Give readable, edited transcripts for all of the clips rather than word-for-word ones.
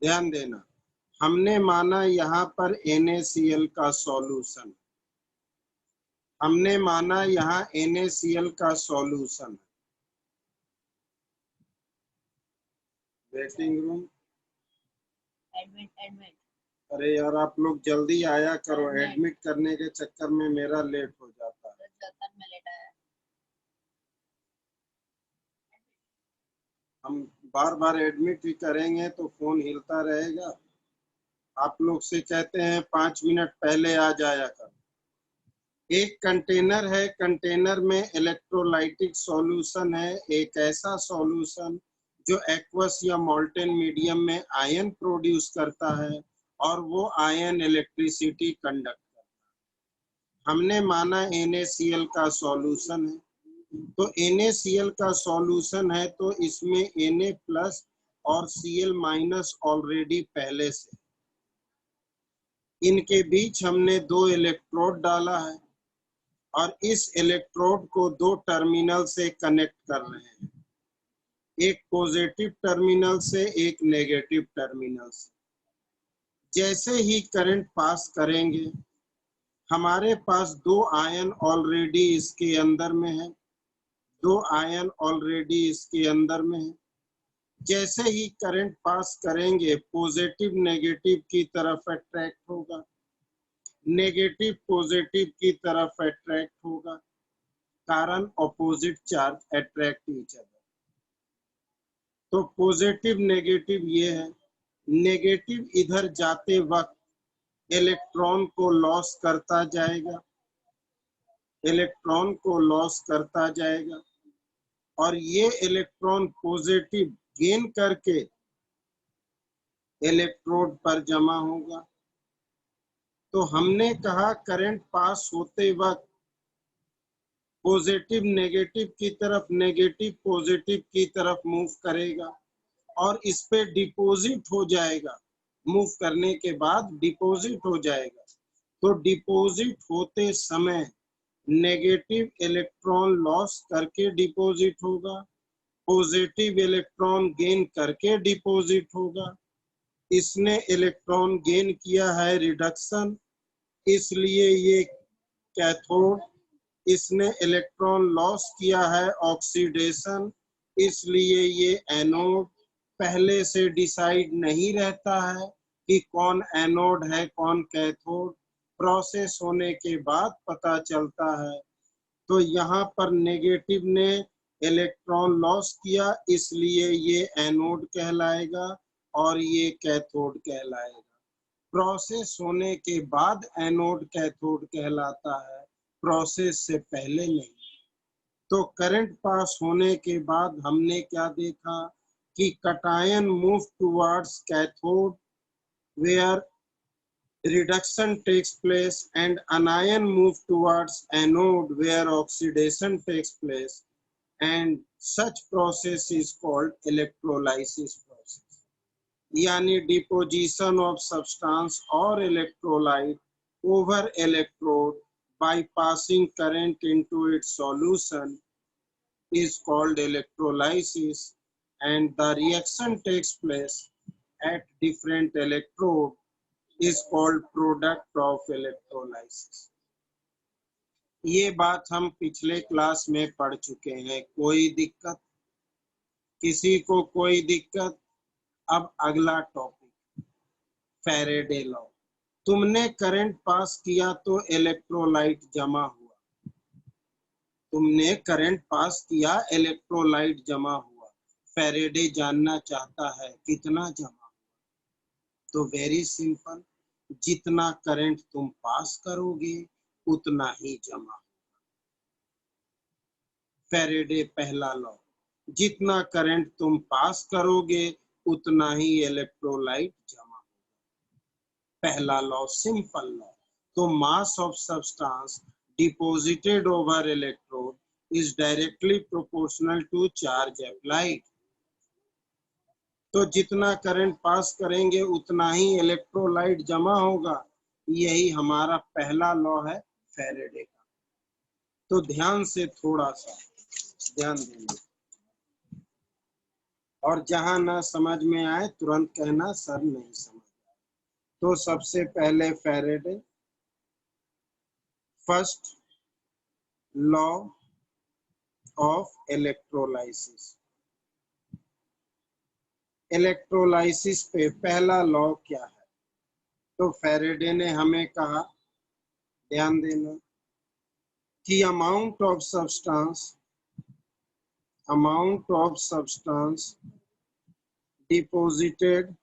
ध्यान देना, हमने माना यहाँ पर NaCl का सॉल्यूशन, हमने माना यहाँ NaCl का सॉल्यूशन। Waiting room, admit. अरे यार आप लोग जल्दी आया करो, एडमिट करने के चक्कर में मेरा लेट हो जाता है। हम बार बार एडमिट ही करेंगे तो फोन हिलता रहेगा। आप लोग से कहते हैं 5 मिनट पहले आ जाया कर। एक कंटेनर है, कंटेनर में इलेक्ट्रोलाइटिक सॉल्यूशन है, एक ऐसा सॉल्यूशन जो एक्वस या मोल्टेन मीडियम में आयन प्रोड्यूस करता है और वो आयन इलेक्ट्रिसिटी कंडक्ट करता है। हमने माना NaCl का सॉल्यूशन है, तो NaCl का सॉल्यूशन है तो इसमें Na+ और Cl- ऑलरेडी पहले से, इनके बीच हमने 2 इलेक्ट्रोड डाला है और इस इलेक्ट्रोड को 2 टर्मिनल से कनेक्ट कर रहे हैं, एक पॉजिटिव टर्मिनल से, एक नेगेटिव टर्मिनल से। जैसे ही करंट पास करेंगे, हमारे पास 2 आयन ऑलरेडी इसके अंदर में है, 2 आयन ऑलरेडी इसके अंदर में है। जैसे ही करंट पास करेंगे, पॉजिटिव नेगेटिव की तरफ अट्रैक्ट होगा, नेगेटिव पॉजिटिव की तरफ अट्रैक्ट होगा, कारण opposite charge attract each other. तो पॉजिटिव नेगेटिव ये है, नेगेटिव इधर जाते वक्त इलेक्ट्रॉन को लॉस करता जाएगा, इलेक्ट्रॉन को लॉस करता जाएगा और ये इलेक्ट्रॉन पॉजिटिव गेन करके इलेक्ट्रोड पर जमा होगा। तो हमने कहा करंट पास होते वक्त पॉजिटिव नेगेटिव की तरफ, नेगेटिव पॉजिटिव की तरफ मूव करेगा और इस पे डिपॉजिट हो जाएगा। मूव करने के बाद डिपॉजिट हो जाएगा। तो डिपॉजिट होते समय नेगेटिव इलेक्ट्रॉन लॉस करके डिपॉजिट होगा, पॉजिटिव इलेक्ट्रॉन गेन करके डिपॉजिट होगा। इसने इलेक्ट्रॉन गेन किया है रिडक्शन, इसलिए ये कैथोड। इसने इलेक्ट्रॉन लॉस किया है ऑक्सीडेशन, इसलिए ये एनोड। पहले से डिसाइड नहीं रहता है कि कौन एनोड है कौन कैथोड, प्रोसेस होने के बाद पता चलता है। तो यहाँ पर नेगेटिव ने इलेक्ट्रॉन लॉस किया, इसलिए ये एनोड कहलाएगा और ये कैथोड कहलाएगा। प्रोसेस होने के बाद एनोड कैथोड कहलाता है, प्रोसेस से पहले नहीं। तो करंट पास होने के बाद हमने क्या देखा कि cation move towards cathode where reduction takes place and anion move towards anode where oxidation takes place, and such process is called electrolysis process. यानी deposition of substance or electrolyte over electrode by passing current into its solution is called electrolysis, and the reaction takes place at different electrode is called product of electrolysis. ये बात हम पिछले class में पढ़ चुके हैं। कोई दिक्कत? किसी को कोई दिक्कत? अब अगला टॉपिक, फैराडे लॉ। तुमने करंट पास किया तो इलेक्ट्रोलाइट जमा हुआ, तुमने करंट पास किया इलेक्ट्रोलाइट जमा हुआ। फैराडे जानना चाहता है कितना जमा हुआ। तो वेरी सिंपल, जितना करंट तुम पास करोगे उतना ही जमा होगा। फैराडे पहला लॉ, जितना करंट तुम पास करोगे उतना ही इलेक्ट्रोलाइट जमा होगा। पहला लॉ सिंपल लॉ। तो mass of substance deposited over electrode is directly proportional to charge applied. तो जितना करंट पास करेंगे उतना ही इलेक्ट्रोलाइट जमा होगा। यही हमारा पहला लॉ है फैराडे का। तो ध्यान से थोड़ा सा ध्यान देंगे। और जहां ना समझ में आए तुरंत कहना सर नहीं समझ। तो सबसे पहले Faraday first law of electrolysis. Electrolysis पे पहला लॉ क्या है? तो फैराडे ने हमें कहा, ध्यान देना, कि amount of substance deposited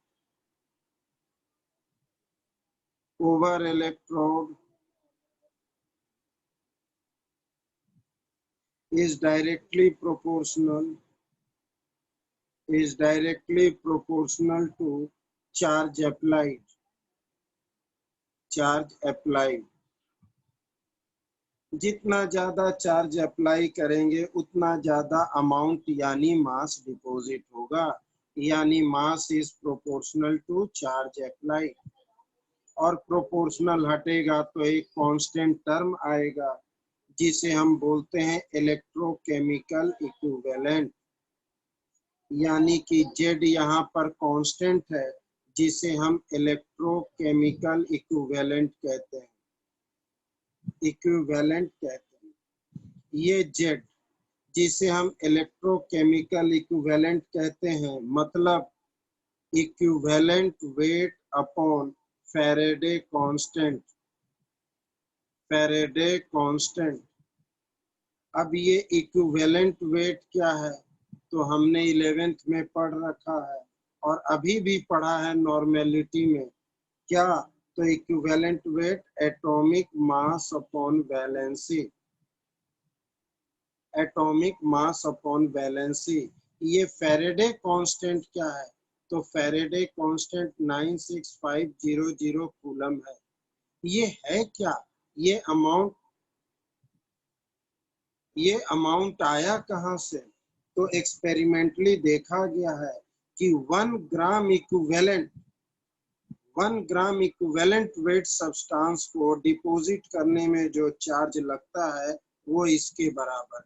over electrode is directly proportional to charge applied. जितना ज्यादा चार्ज अप्लाई करेंगे उतना ज्यादा अमाउंट यानी मास डिपॉजिट होगा, यानी mass is proportional to charge applied. और प्रोपोर्शनल हटेगा तो एक कांस्टेंट टर्म आएगा जिसे हम बोलते हैं इलेक्ट्रोकेमिकल इक्विवेलेंट, यानी कि Z यहाँ पर कांस्टेंट है जिसे हम इलेक्ट्रोकेमिकल इक्विवेलेंट कहते हैं। ये Z जिसे हम इलेक्ट्रोकेमिकल इक्विवेलेंट कहते हैं, मतलब equivalent weight upon Faraday constant. अब ये इक्विवेलेंट वेट क्या है? तो हमने 11th में पढ़ रखा है और अभी भी पढ़ा है नॉर्मेलिटी में। क्या? तो equivalent weight atomic mass upon valency. ये फैराडे कांस्टेंट क्या है? तो फैराडे कांस्टेंट 96500 कूलम है। ये है क्या? ये अमाउंट आया कहाँ से? तो एक्सपेरिमेंटली देखा गया है कि 1 ग्राम इक्विवेलेंट वेट सब्सटेंस को डिपॉजिट करने में जो चार्ज लगता है वो इसके बराबर है।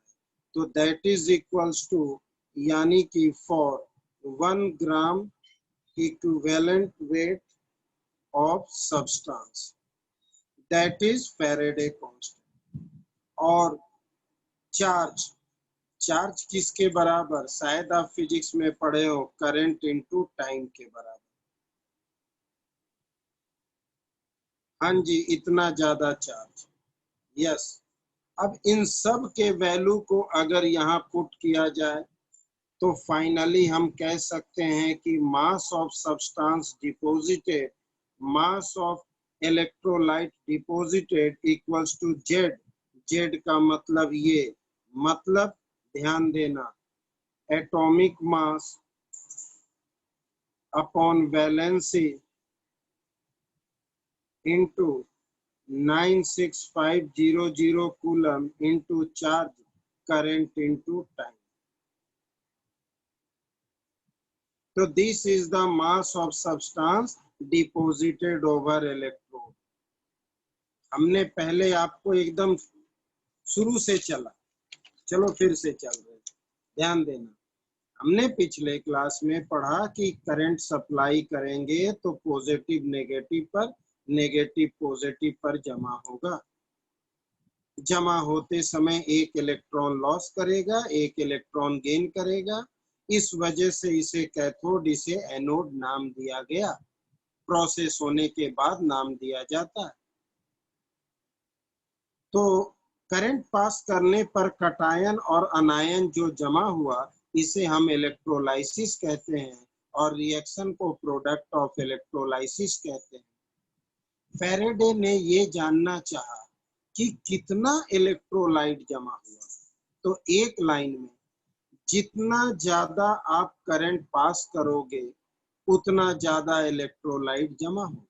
तो दैट इज इक्वल्स टू, यानी कि for 1 gram equivalent weight of substance, that is Faraday constant. और चार्ज किसके बराबर? शायद आप फिजिक्स में पढ़े हो, करंट इनटू टाइम के बराबर। हाँ जी, इतना ज्यादा चार्ज। यस। अब इन सब के वैल्यू को अगर यहाँ पुट किया जाए तो फाइनली हम कह सकते हैं कि mass of substance deposited, mass of electrolyte deposited equals to Z का मतलब ये, मतलब ध्यान देना, atomic mass upon valency into 96500 coulomb into charge current into time. तो this is the mass of substance deposited over electrode. हमने पहले आपको एकदम शुरू से चलो फिर से चल रहे, ध्यान देना। हमने पिछले क्लास में पढ़ा कि करंट सप्लाई करेंगे तो पॉजिटिव नेगेटिव पर, नेगेटिव पॉजिटिव पर जमा होगा। जमा होते समय एक इलेक्ट्रॉन लॉस करेगा, एक इलेक्ट्रॉन गेन करेगा। इस वजह से इसे कैथोड, इसे एनोड नाम दिया गया। प्रोसेस होने के बाद नाम दिया जाता है। तो करंट पास करने पर कटायन और अनायन जो जमा हुआ, इसे हम इलेक्ट्रोलाइसिस कहते हैं और रिएक्शन को प्रोडक्ट ऑफ इलेक्ट्रोलाइसिस कहते हैं। फैराडे ने ये जानना चाहा कि कितना इलेक्ट्रोलाइट जमा हुआ। तो एक लाइन में जितना ज्यादा आप करंट पास करोगे उतना ज्यादा इलेक्ट्रोलाइट जमा होगा।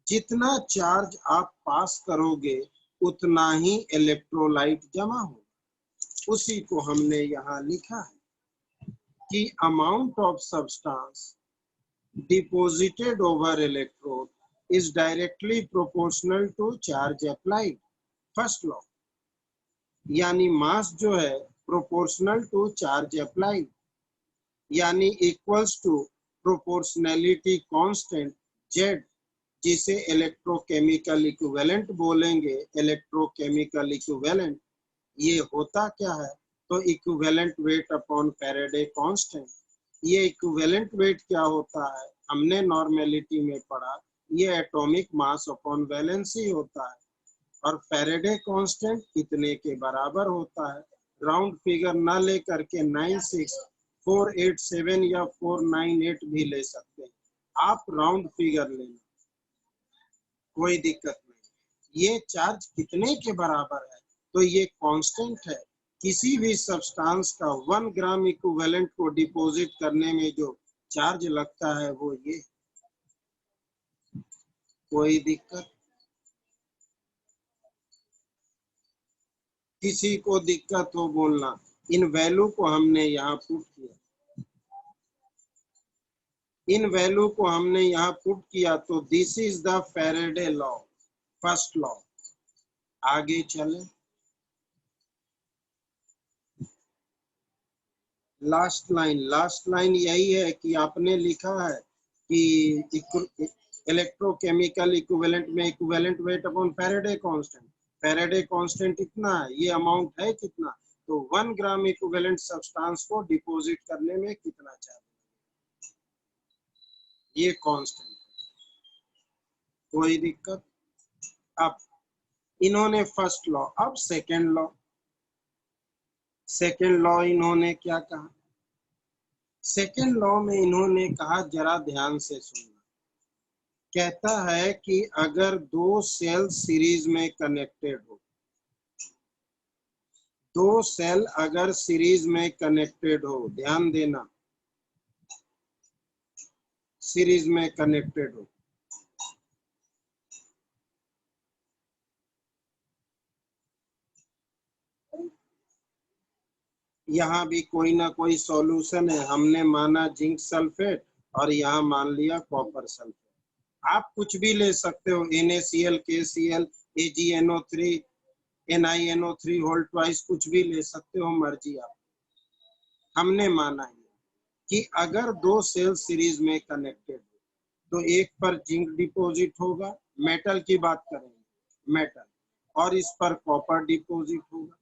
जितना चार्ज आप पास करोगे उतना ही इलेक्ट्रोलाइट जमा होगा। उसी को हमने यहाँ लिखा है कि amount of substance deposited over electrode is directly proportional to charge applied, first law. यानी मास जो है प्रोपोर्शनल टू चार्ज अप्लाइड। यानी equals to proportionality constant Z, जिसे इलेक्ट्रोकेमिकल इक्विवेलेंट बोलेंगे। इलेक्ट्रोकेमिकल इक्विवेलेंट ये होता क्या है? तो equivalent weight upon Faraday constant. ये इक्विवेलेंट वेट क्या होता है? हमने नॉर्मेलिटी में पढ़ा, ये एटॉमिक मास अपॉन वैलेंसी होता है। और फैराडे कांस्टेंट कितने के बराबर होता है? राउंड फिगर ना लेकर के 96487 या 498 भी ले सकते हैं, आप राउंड फिगर लेना, कोई दिक्कत नहीं। ये चार्ज कितने के बराबर है? तो ये कांस्टेंट है। किसी भी सब्सटेंस का 1 ग्राम इक्विवेलेंट को डिपॉजिट करने में जो चार्ज लगता है वो ये। कोई दिक्कत? किसी को दिक्कत हो बोलना। इन वैल्यू को हमने यहाँ पुट किया, इन वैल्यू को हमने यहाँ पुट किया, तो this is the Faraday law, first law. आगे चले, लास्ट लाइन यही है कि आपने लिखा है कि इलेक्ट्रोकेमिकल इक्विवेलेंट में equivalent weight upon Faraday constant. Faraday constant इतना है, ये अमाउंट है कितना? तो 1 ग्राम इक्विवेलेंट सब्सटेंस को डिपॉजिट करने में कितना चाहिए, ये कांस्टेंट। कोई दिक्कत? अब इन्होंने फर्स्ट लॉ, अब सेकेंड लॉ। सेकेंड लॉ इन्होंने क्या कहा? सेकेंड लॉ में इन्होंने कहा, जरा ध्यान से सुनना। कहता है कि अगर दो सेल सीरीज में कनेक्टेड हो, दो सेल अगर सीरीज में कनेक्टेड हो, ध्यान देना, सीरीज में कनेक्टेड हो, यहाँ भी कोई ना कोई सॉल्यूशन है। हमने माना जिंक सल्फेट और यहाँ मान लिया कॉपर सल्फेट। आप कुछ भी ले सकते हो, NaCl, KCl, AgNO3, NiNO3 whole twice, कुछ भी ले सकते हो, मर्जी आप। हमने माना है कि अगर दो सेल सीरीज में कनेक्टेड हो तो एक पर जिंक डिपॉजिट होगा, मेटल की बात करेंगे, मेटल, और इस पर कॉपर डिपॉजिट होगा।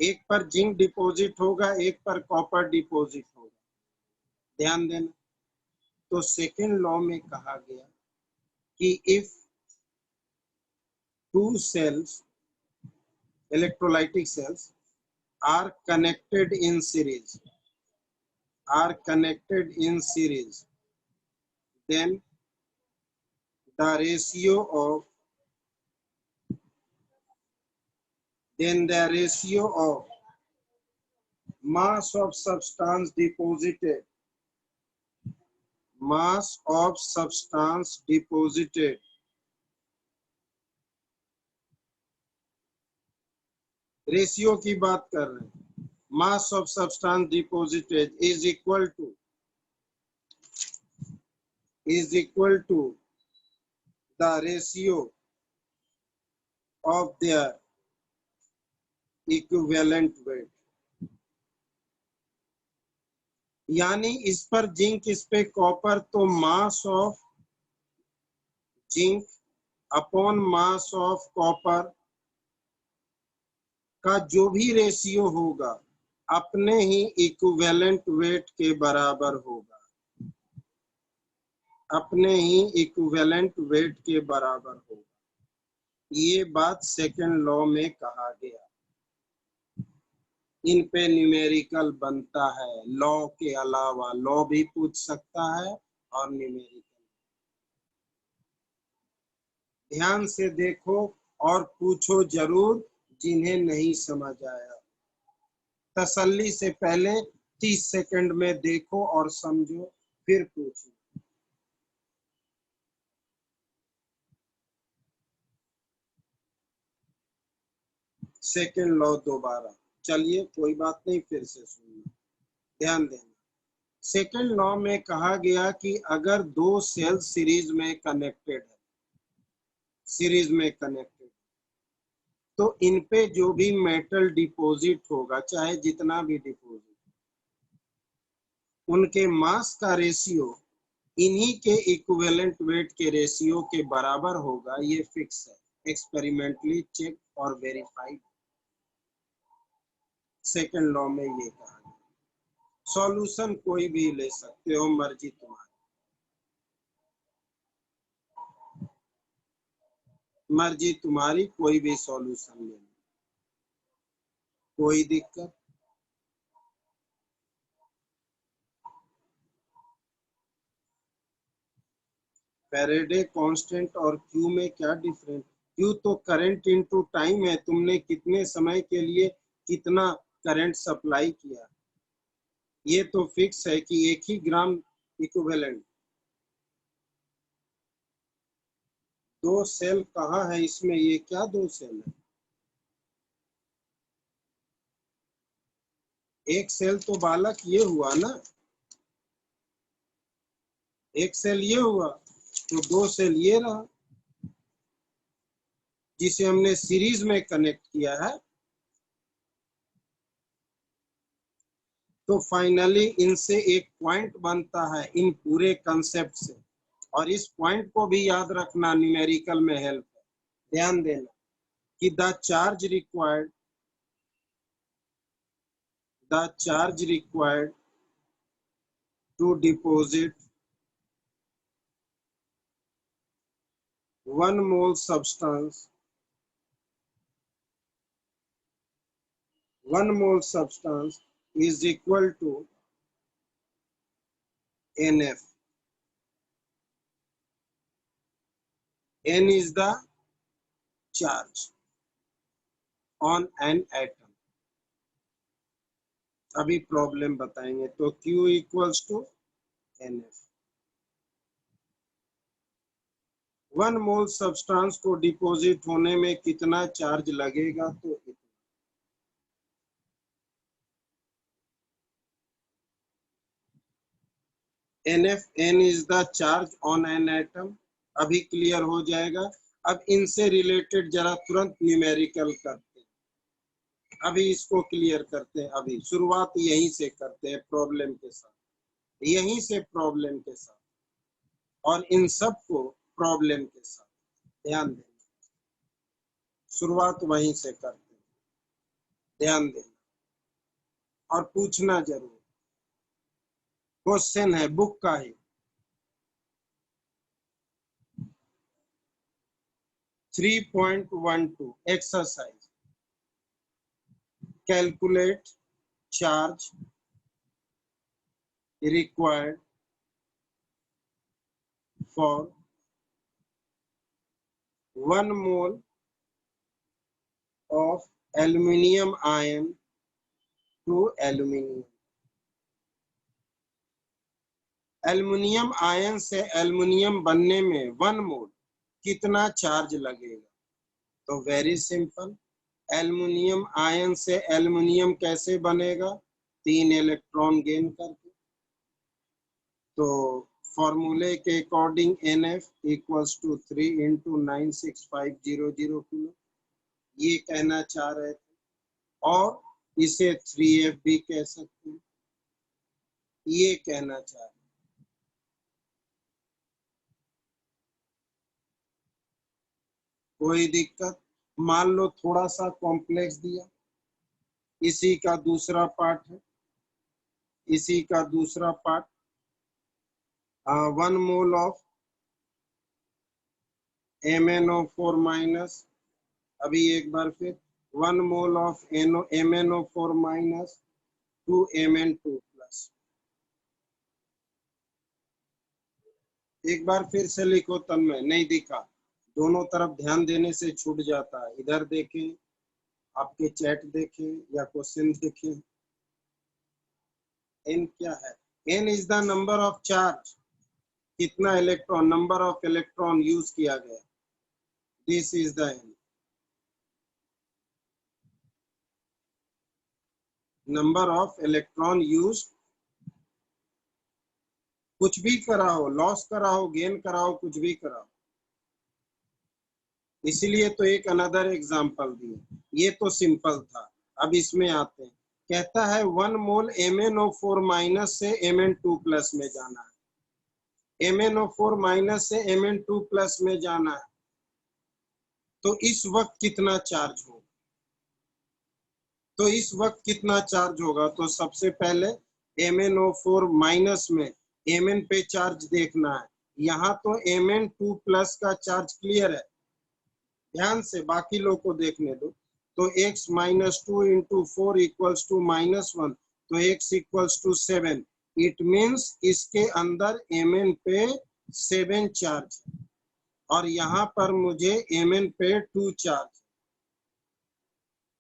एक पर जिंक डिपॉजिट होगा, एक पर कॉपर डिपॉजिट होगा, ध्यान देना। तो सेकेंड लॉ में कहा गया कि if two cells, electrolytic cells, are connected in series, are connected in series, then the ratio of, then the ratio of mass of substance deposited, mass of substance deposited ratio की बात कर रहे हैं, mass of substance deposited is equal to the ratio of their equivalent weight। यानी इस पर zinc, इस पे कॉपर, तो mass of zinc upon mass of copper का जो भी रेशियो होगा अपने ही इक्विवेलेंट वेट के बराबर होगा, अपने ही इक्विवेलेंट वेट के बराबर होगा। ये बात सेकेंड लॉ में कहा गया। इन पे न्यूमेरिकल बनता है, लॉ के अलावा लॉ भी पूछ सकता है और न्यूमेरिकल। ध्यान से देखो और पूछो जरूर जिन्हें नहीं समझ आया। तसल्ली से पहले 30 सेकंड में देखो और समझो, फिर पूछो। सेकेंड लॉ दोबारा, चलिए कोई बात नहीं, फिर से सुनना, ध्यान देना। सेकेंड लॉ में कहा गया कि अगर दो सेल सीरीज में कनेक्टेड है, सीरीज में कनेक्टेड, तो इन पे जो भी मेटल डिपॉजिट होगा, चाहे जितना भी डिपॉजिट, उनके मास का रेशियो इन्हीं के इक्विवेलेंट वेट के रेशियो के बराबर होगा, ये फिक्स है, एक्सपेरिमेंटली चेक और वेरीफाइड। सेकंड लॉ में ये कहा गया। सॉल्यूशन कोई भी ले सकते हो, मर्जी तुम्हारी, मर्जी तुम्हारी, कोई भी सॉल्यूशन ले लो, कोई दिक्कत। फैराडे कांस्टेंट और क्यू में क्या डिफरेंस? क्यू तो करंट इनटू टाइम है, तुमने कितने समय के लिए कितना करंट सप्लाई किया। ये तो फिक्स है कि 1 ही ग्राम इक्विवेलेंट। 2 सेल कहाँ है इसमें, ये क्या 2 सेल है? एक सेल तो बालक ये हुआ ना, एक सेल ये हुआ, तो 2 सेल ये रहा, जिसे हमने सीरीज में कनेक्ट किया है। तो फाइनली इनसे एक पॉइंट बनता है इन पूरे कंसेप्ट से, और इस पॉइंट को भी याद रखना, न्यूमेरिकल में हेल्प है। ध्यान देना कि the charge required to deposit 1 mole substance is equal to NF. N is the charge on an atom. अभी प्रॉब्लम बताएंगे। तो Q equals to NF। 1 mole substance को डिपॉजिट होने में कितना चार्ज लगेगा? तो इतना। NF, N is the charge on an atom। अभी क्लियर हो जाएगा। अब इनसे रिलेटेड जरा तुरंत न्यूमेरिकल करते हैं, अभी इसको क्लियर करते हैं। अभी शुरुआत यहीं से करते हैं, प्रॉब्लम के साथ, यहीं से प्रॉब्लम के साथ, और इन सब को प्रॉब्लम के साथ। ध्यान देना, शुरुआत वहीं से करते हैं, ध्यान देना और पूछना जरूर। क्वेश्चन है बुक का ही, 3.12 exercise. Calculate charge required for 1 mole of aluminium ion to aluminium। Aluminium ion से एल्युमिनियम बनने में 1 मोल कितना चार्ज लगेगा? तो वेरी सिंपल, एल्युमिनियम आयन से एल्युमिनियम कैसे बनेगा? 3 इलेक्ट्रॉन गेन करके। तो फॉर्मूले के according NF equals to 3 into 96500 kilo, ये कहना चाह रहे थे, और इसे 3F भी कह सकते हैं, ये कहना चाह रहे। कोई दिक्कत? मान लो थोड़ा सा कॉम्प्लेक्स दिया, इसी का दूसरा पार्ट है, इसी का दूसरा part. 1 mole of MnO4 minus, अभी एक बार फिर 1 mole of MnO4 minus 2 Mn2 plus. एक बार फिर से लिखो, तन्मय नहीं दिखा, दोनों तरफ ध्यान देने से छूट जाता है। इधर देखें, आपके चैट देखें या क्वेश्चन देखें। N क्या है? N is the number of charge, कितना electron, number of electron use किया गया, this is the N। Number of electron use, कुछ भी करा हो, लॉस करा हो, गेन करा हो, कुछ भी करा हो। इसलिए तो एक अनदर एग्जांपल दिए, ये तो सिंपल था। अब इसमें आते हैं, कहता है 1 मोल MnO4 माइनस से Mn2 प्लस में जाना है, MnO4 माइनस से Mn2 प्लस में जाना है, तो इस वक्त कितना चार्ज होगा? तो इस वक्त कितना चार्ज होगा? तो सबसे पहले MnO4 माइनस में Mn पे चार्ज देखना है। यहाँ तो Mn2 प्लस का चार्ज क्लियर है, ध्यान से बाकी लोग को देखने दो। तो x minus 2 into 4 equals to -1, तो x equals to 7। It means इसके अंदर Mn पे 7 चार्ज और यहाँ पर मुझे Mn पे 2 चार्ज।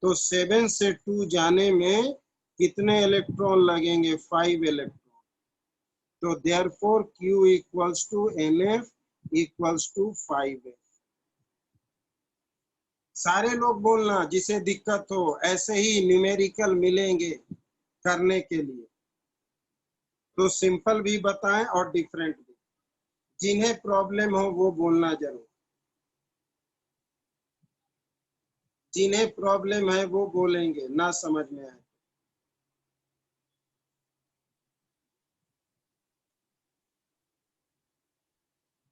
तो 7 से 2 जाने में कितने इलेक्ट्रॉन लगेंगे? 5 इलेक्ट्रॉन। तो therefore Q equals to NF equals to 5F। सारे लोग बोलना जिसे दिक्कत हो, ऐसे ही न्यूमेरिकल मिलेंगे करने के लिए, तो सिंपल भी बताएं और डिफरेंट भी। जिन्हें प्रॉब्लम हो वो बोलना जरूर, जिन्हें प्रॉब्लम है वो बोलेंगे, ना समझ में आए।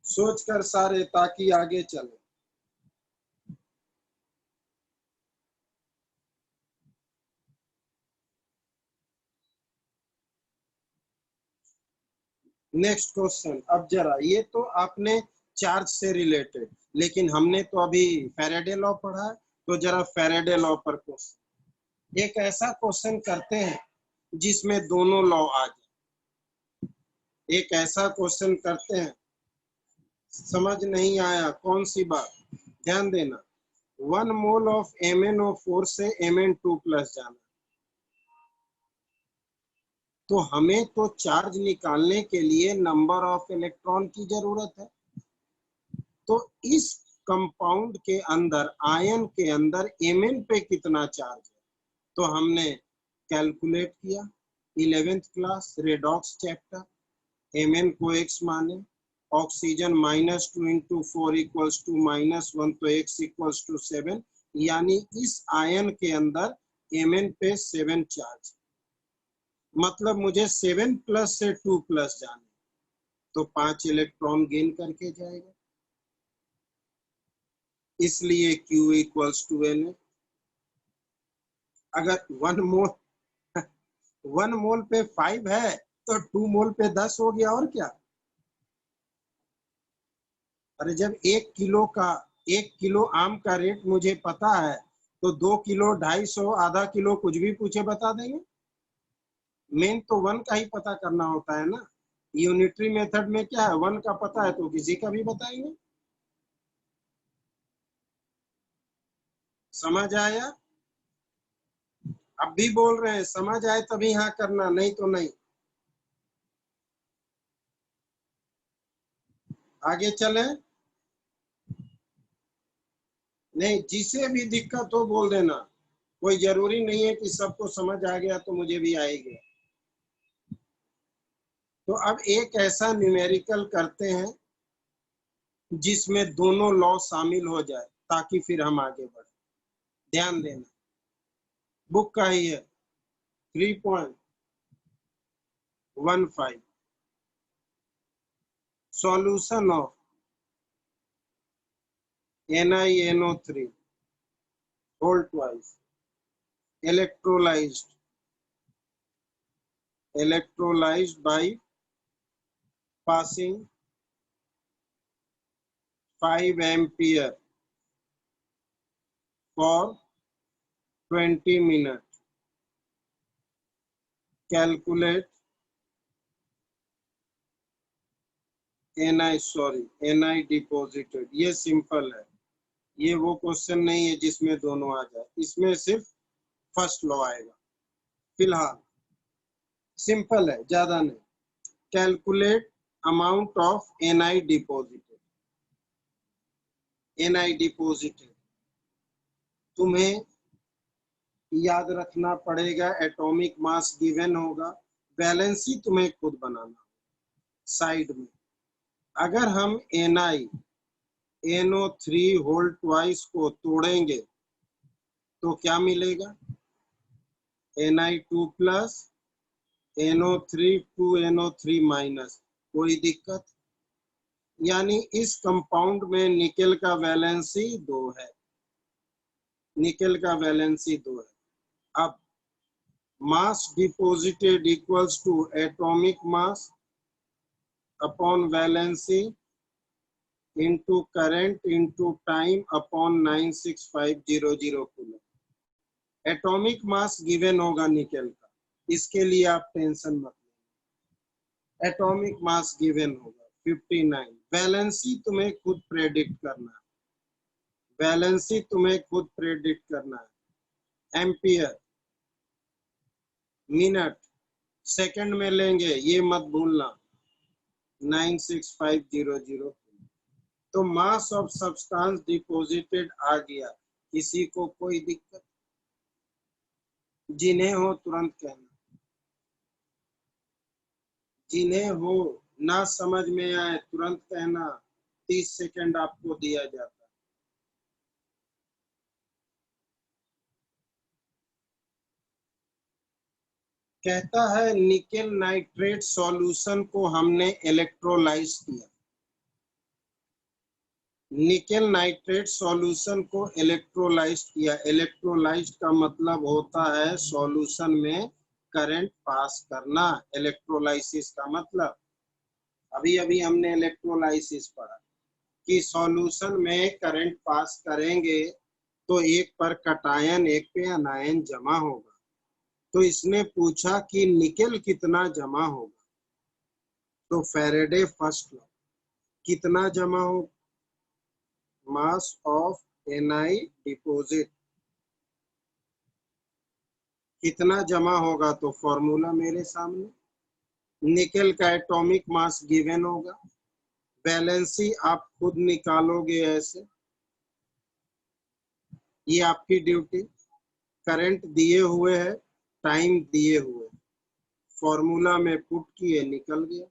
सोचकर सारे, ताकि आगे चले। Next question. अब जरा, ये तो आपने चार्ज से रिलेटेड, लेकिन हमने तो अभी फैराडे लॉ पढ़ा है, तो जरा फैराडे लॉ पर क्वेश्चन। एक ऐसा क्वेश्चन करते हैं जिसमें दोनों लॉ आ जाए। एक ऐसा क्वेश्चन करते हैं, समझ नहीं आया कौन सी बात? ध्यान देना। 1 मोल ऑफ MnO4 से Mn2 प्लस जाना, तो हमें तो चार्ज निकालने के लिए नंबर ऑफ इलेक्ट्रॉन की जरूरत है। तो इस कंपाउंड के अंदर, आयन के अंदर Mn पे कितना चार्ज है? तो हमने कैलकुलेट किया 11th class redox chapter. Mn को x माने, ऑक्सीजन -2 इंटू 4 इक्वल्स टू -1, तो x इक्वल्स टू 7, यानी इस आयन के अंदर Mn पे 7 चार्ज, मतलब मुझे 7 प्लस से 2 प्लस जाने, तो 5 इलेक्ट्रॉन गेन करके जाएगा, इसलिए Q इक्वल्स टू Na। अगर 1 मोल पे 5 है तो 2 मोल पे 10 हो गया, और क्या। अरे जब 1 किलो आम का रेट मुझे पता है, तो 2 किलो, 250, आधा किलो, कुछ भी पूछे बता देंगे। मेन तो 1 का ही पता करना होता है ना। यूनिटरी मेथड में क्या है, 1 का पता है तो किसी का भी बताएंगे। समझ आया? अब भी बोल रहे हैं, समझ आए तभी हाँ करना, नहीं तो नहीं। आगे चले। नहीं, जिसे भी दिक्कत हो बोल देना, कोई जरूरी नहीं है कि सबको समझ आ गया तो मुझे भी आएगी। तो अब एक ऐसा न्यूमेरिकल करते हैं जिसमें दोनों लॉ शामिल हो जाए, ताकि फिर हम आगे बढ़े। ध्यान देना, बुक का ही है, 3.15। Solution of NiNO3 whole twice electrolyzed by passing 5 ampere for 20 minutes. Calculate Ni deposited। ये सिंपल है, ये वो क्वेश्चन नहीं है जिसमें दोनों आ जाए, इसमें सिर्फ फर्स्ट लॉ आएगा। फिलहाल सिंपल है, ज्यादा नहीं। Calculate amount of Ni deposited. तुम्हें याद रखना पड़ेगा, एटॉमिक मास गिवन होगा, बैलेंस ही तुम्हें खुद बनाना साइड में। अगर हम NiNO3 होल ट्वाइस को तोड़ेंगे तो क्या मिलेगा? Na2 plus NO3 2NO3 minus, कोई दिक्कत? यानी इस कंपाउंड में निकेल का वैलेंसी 2 है, निकेल का वैलेंसी 2 है। अब mass deposited equals to atomic mass upon valency into current into time upon 96500 coulomb. Atomic mass given होगा निकेल का, इसके लिए आप टेंशन मत लें। एटॉमिक मास गिवन होगा 59। वैलेंसी तुम्हें खुद प्रेडिक्ट करना है, वैलेंसी तुम्हें खुद प्रेडिक्ट करना है। एम्पियर, मिनट, सेकंड में लेंगे, ये मत भूलना। 96500। तो मास ऑफ सब्सटेंस डिपॉजिटेड आ गया। किसी को कोई दिक्कत? जिन्हें हो तुरंत कहना, जिन्हें हो ना समझ में आए तुरंत कहना। 30 सेकंड आपको दिया जाता है। कहता है निकेल नाइट्रेट सॉल्यूशन को हमने इलेक्ट्रोलाइज किया। निकेल नाइट्रेट सॉल्यूशन को इलेक्ट्रोलाइज किया। इलेक्ट्रोलाइज का मतलब होता है सॉल्यूशन में करंट पास करना। इलेक्ट्रोलाइसिस का मतलब, अभी अभी हमने इलेक्ट्रोलाइसिस पढ़ा कि सॉल्यूशन में करंट पास करेंगे तो एक पर कटायन एक पे अनायन जमा होगा। तो इसने पूछा कि निकेल कितना जमा होगा, तो फैराडे फर्स्ट लॉ, कितना जमा हो, मास ऑफ Na डिपॉजिट, कितना जमा होगा, तो फॉर्मूला मेरे सामने। निकेल का एटॉमिक मास गिवन होगा, वैलेंसी आप खुद निकालोगे ऐसे, ये आपकी ड्यूटी। करंट दिए हुए है, टाइम दिए हुए, फॉर्मूला में पुट किए निकल गया,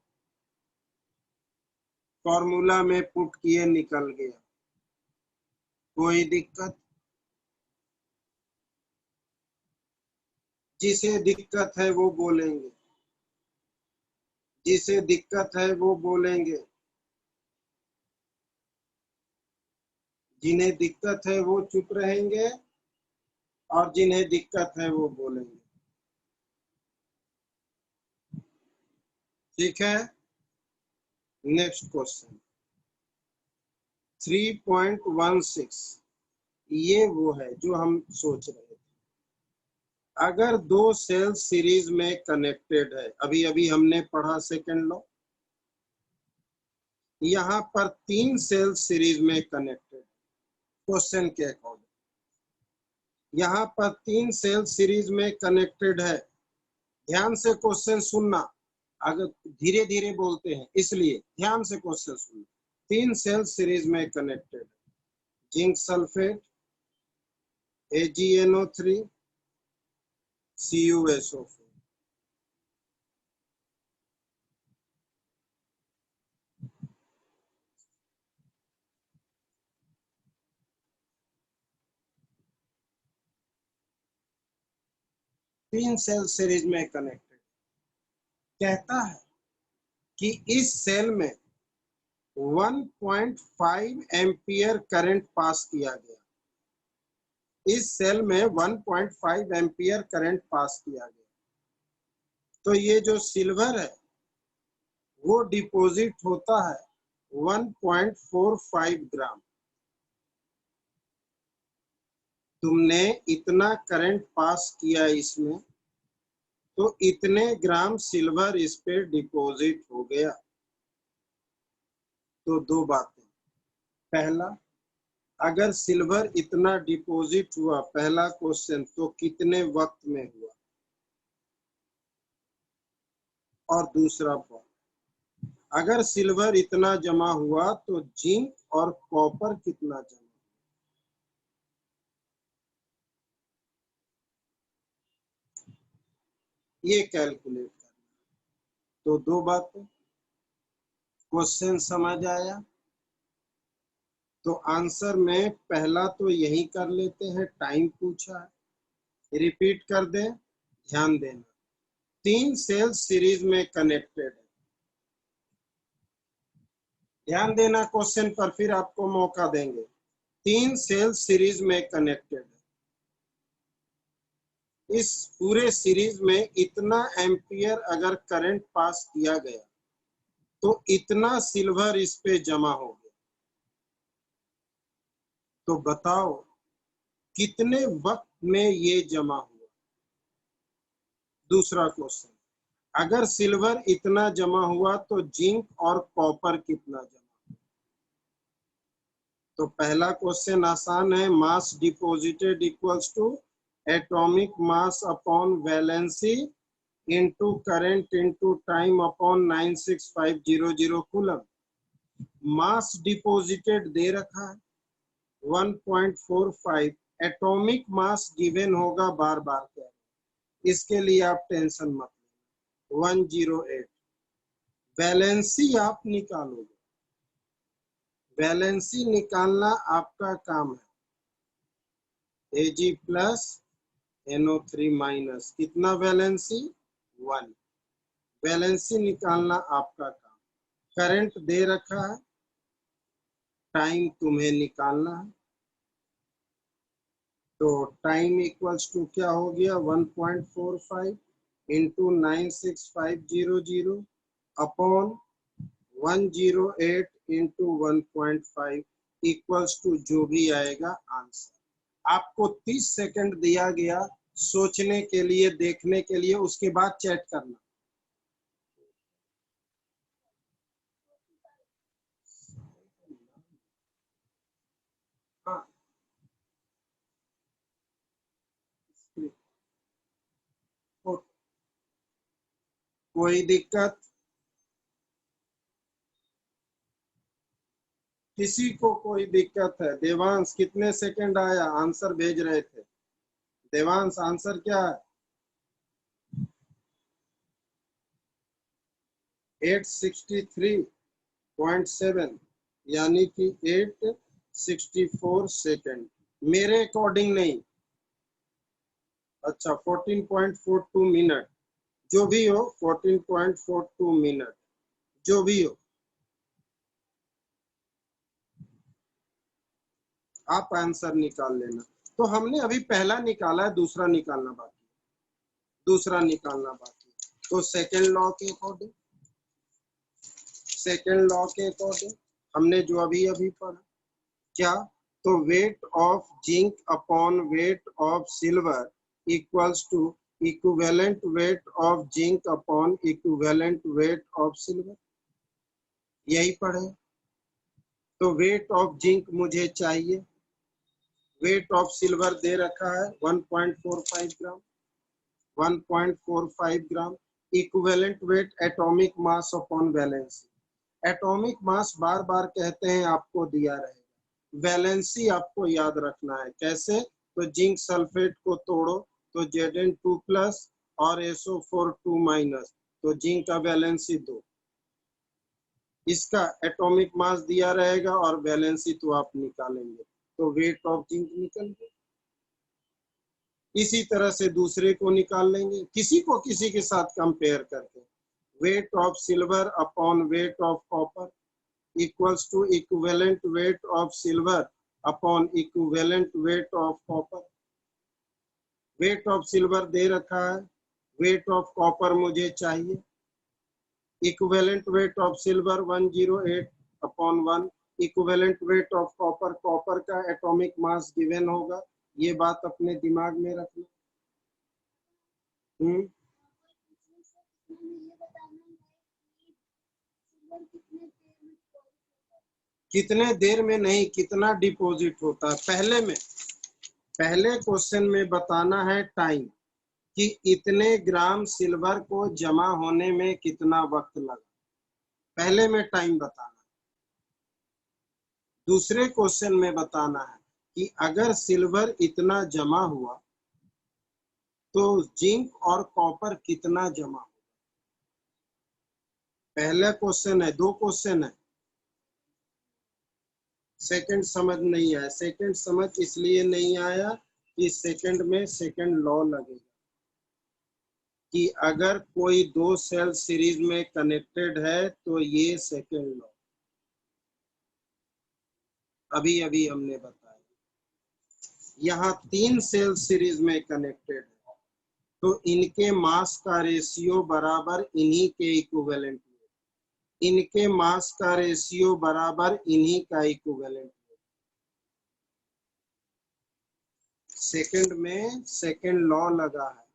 फॉर्मूला में पुट किए निकल गया। कोई दिक्कत? जिसे दिक्कत है वो बोलेंगे, जिसे दिक्कत है वो बोलेंगे, जिन्हें दिक्कत है वो चुप रहेंगे और जिन्हें दिक्कत है वो बोलेंगे। ठीक है, नेक्स्ट क्वेश्चन 3.16। ये वो है जो हम सोच रहे थे। अगर दो सेल सीरीज में कनेक्टेड है, अभी अभी हमने पढ़ा सेकेंड लॉ, यहाँ पर 3 सेल सीरीज में कनेक्टेड, क्वेश्चन के अकॉर्डिंग यहाँ पर 3 सेल सीरीज में कनेक्टेड है। ध्यान से क्वेश्चन सुनना, अगर धीरे धीरे बोलते हैं इसलिए ध्यान से क्वेश्चन सुनना। 3 सेल सीरीज में connected, zinc sulphate, AgNO3, CuSO4। 3 cell series में कनेक्टेड। कहता है कि इस सेल में 1.5 एम्पियर करंट पास किया गया, इस सेल में 1.5 एम्पियर करंट पास किया गया। तो ये जो सिल्वर है वो डिपॉजिट होता है 1.45 ग्राम। तुमने इतना करंट पास किया इसमें, तो इतने ग्राम सिल्वर इस पे डिपॉजिट हो गया। तो दो बातें, पहला, अगर सिल्वर इतना डिपॉजिट हुआ, पहला क्वेश्चन, तो कितने वक्त में हुआ, और दूसरा पॉइंट, अगर सिल्वर इतना जमा हुआ तो जिंक और कॉपर कितना जमा, ये कैलकुलेट करना। तो दो बातें, क्वेश्चन समझ आया? तो आंसर में पहला तो यही कर लेते हैं, टाइम पूछा है, रिपीट कर दें, ध्यान देना, 3 सेल सीरीज में कनेक्टेड है। ध्यान देना, क्वेश्चन पर फिर आपको मौका देंगे। 3 सेल सीरीज में कनेक्टेड है। इस पूरे सीरीज में इतना एम्पियर अगर करंट पास किया गया तो इतना सिल्वर इस पे जमा हो गया। तो बताओ कितने वक्त में ये जमा हुआ। दूसरा क्वेश्चन, अगर सिल्वर इतना जमा हुआ तो जिंक और कॉपर कितना जमा हुआ। तो पहला क्वेश्चन आसान है, mass deposited equals to atomic mass upon valency into current into time upon 96500 coulomb. Mass deposited दे रखा है 1.45, एटॉमिक मास गिवन होगा, बार बार कह रहे, इसके लिए आप टेंशन मत लो, 108। वैलेंसी आप निकालोगे, वैलेंसी निकालना आपका काम है। Ag प्लस NO3 माइनस, कितना वैलेंसी 1, वैलेंसी निकालना आपका काम। करंट दे रखा है, टाइम तुम्हें निकालना है। तो टाइम इक्वल्स टू क्या हो गया, 1.45 into 96500 upon 108 into 1.5 equals to जो भी आएगा आंसर। आपको 30 सेकंड दिया गया सोचने के लिए, देखने के लिए, उसके बाद चैट करना। हाँ, कोई दिक्कत किसी को, कोई दिक्कत है? देवांश कितने सेकंड आया, आंसर भेज रहे थे। देवांश आंसर क्या है? 863.7 यानी कि 864 सेकंड। मेरे अकॉर्डिंग नहीं, अच्छा 14.42 मिनट, जो भी हो 14.42 मिनट, जो भी हो आप आंसर निकाल लेना। तो हमने अभी पहला निकाला है, दूसरा निकालना बाकी, दूसरा निकालना बाकी। तो सेकेंड लॉ के अकॉर्डिंग, सेकेंड लॉ के अकॉर्डिंग हमने जो अभी अभी पढ़ा क्या, तो weight of zinc upon weight of silver equals to equivalent weight of zinc upon equivalent weight of silver, यही पढ़े। तो वेट ऑफ जिंक मुझे चाहिए, वेट ऑफ सिल्वर दे रखा है 1.45 gram, 1.45 gram, equivalent weight atomic mass upon valency. Atomic mass बार बार कहते हैं, आपको दिया रहेगा। वैलेंसी आपको याद रखना है, कैसे, तो जिंक सल्फेट को तोड़ो तो Zn2 प्लस और SO4 2 माइनस, तो जिंक का वैलेंसी 2, इसका एटॉमिक मास दिया रहेगा और वैलेंसी तो आप निकालेंगे, तो वेट ऑफ जिंक निकल गया। इसी तरह से दूसरे को निकाल लेंगे, किसी को किसी के साथ कंपेयर करके, weight of silver upon weight of copper equals to equivalent weight of silver upon equivalent weight of copper. Weight of silver दे रखा है, वेट ऑफ कॉपर मुझे चाहिए, equivalent weight of silver 108 upon 1, equivalent weight of copper, copper का atomic mass given होगा, ये बात अपने दिमाग में रखना। कितने देर में नहीं, कितना डिपॉजिट होता है। पहले क्वेश्चन में बताना है टाइम, कि इतने ग्राम सिल्वर को जमा होने में कितना वक्त लगा, पहले में टाइम बताना। दूसरे क्वेश्चन में बताना है कि अगर सिल्वर इतना जमा हुआ तो जिंक और कॉपर कितना जमा हुआ। पहला क्वेश्चन है, दो क्वेश्चन है। सेकंड समझ नहीं आया, सेकंड समझ इसलिए नहीं आया कि सेकंड में सेकंड लॉ लगेगा। कि अगर कोई दो सेल सीरीज में कनेक्टेड है तो ये सेकेंड लॉ अभी अभी हमने बताया। यहाँ तीन सेल सीरीज में कनेक्टेड है तो इनके मास का रेशियो बराबर इन्हीं के इक्विवेलेंट, इनके मास का रेशियो बराबर इन्हीं का इक्विवेलेंट। सेकंड में सेकंड लॉ लगा है,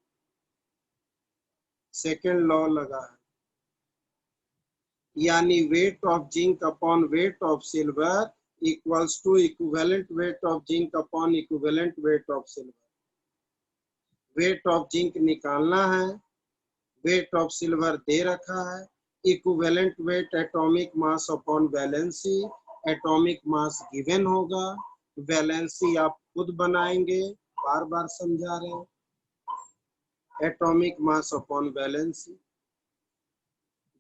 सेकंड लॉ लगा है, यानी weight of zinc upon weight of silver equals to equivalent weight of zinc upon equivalent weight of silver. Weight of zinc निकालना है, वेट ऑफ सिल्वर दे रखा है, equivalent weight atomic mass upon valency, atomic mass given होगा, valency आप खुद बनाएंगे, बार बार समझा रहे हैं, atomic mass upon valency.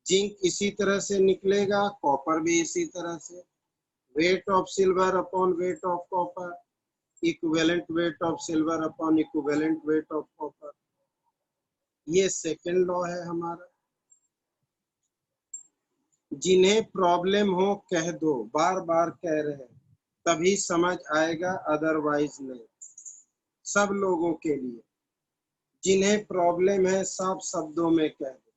Zinc इसी तरह से निकलेगा, कॉपर भी इसी तरह से, wait of silver upon weight of copper, equivalent weight of silver upon equivalent weight of copper. ये सेकेंड लॉ है हमारा। जिन्हें प्रॉब्लम हो कह दो, बार बार कह रहे हैं, तभी समझ आएगा, अदरवाइज नहीं। सब लोगों के लिए जिन्हें प्रॉब्लम है साफ शब्दों में कह दो।